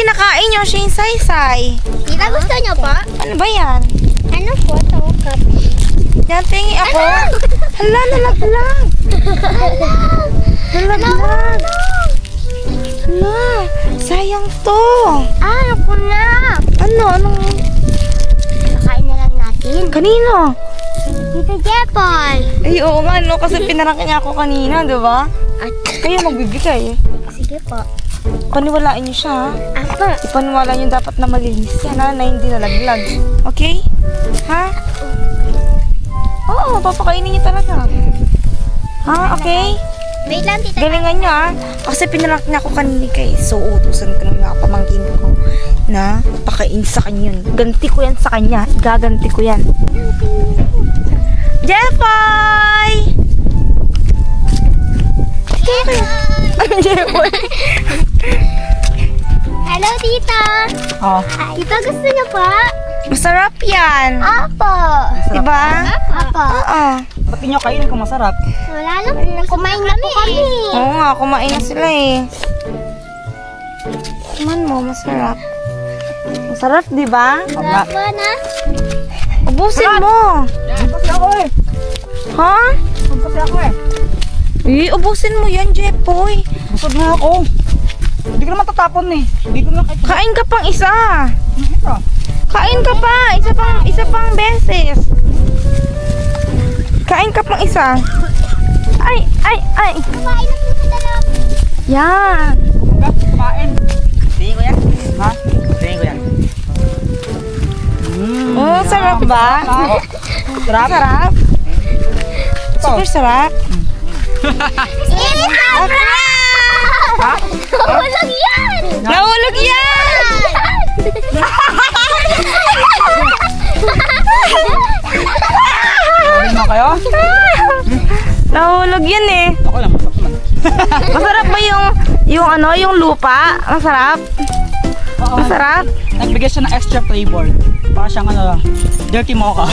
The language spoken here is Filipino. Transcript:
kinakain nyo siya yung saysay? Tita, gusto nyo po? Ano ba yan? Ano po? Tawag. Yan, tingi ako. Hala, nalaglag. Nalaglag. Hala, sayang to. Ako na. Anong? Nakain na lang natin. Kanino? Tita Jepol. Ay, oo nga, no? Kasi pinaraki niya ako kanina, di ba? Kayo magbibigay. Sige po. Paniwalaan niyo siya, ha? Ako. Ipaniwala niyo dapat na malinis yan, ha? Na hindi nalaglag. Okay? Ha? Oo, papakainin niyo talaga. Ha? Okay? Wait lang, tita. Galingan niyo, ha? Kasi pinaraki niya ako kanina kay. So, utusan ko ng mga pamangkin ko na pakain sa kanya yun. Ganti ko yan sa kanya. Gaganti ko yan. Jeffoy! Ano Jeffoy? Hello, tita. Oh. Tita, gusto niyo po? Masarap yan. Apo. Diba? Apo. Oo. Pati nyo kainin kung masarap. Wala lang. Kumain na po kami. Oo nga, kumain na sila eh. Kuman mo, masarap. Masarap, diba? Sarap po na. Ubusin mo. Hindi kasi ako eh. Ha? Hindi kasi ako eh. Ubusin mo yan, Jeffoy. Busog na ako. Hindi ko naman tatapon eh. Hindi ko naman kahit... Kain ka pang isa. Ito. Kain ka pa. Isa pang beses. Kain ka pang isa. Ay. Kumain na po sa dalawang. Yan. Kumain. Tingin ko yan. Ha? Tingin ko yan. Oh, sarap ba? Sarap. Sarap. Ito. Super sarap. Sarap! Ha? Walang yan! Nahulog yan! Sabi mo kayo? Nahulog yan eh. Ako lang. Masarap naman. Masarap ba yung lupa? Masarap? Oo. Masarap? Nagbigay siya ng extra flavor. Para siyang dirty mocha.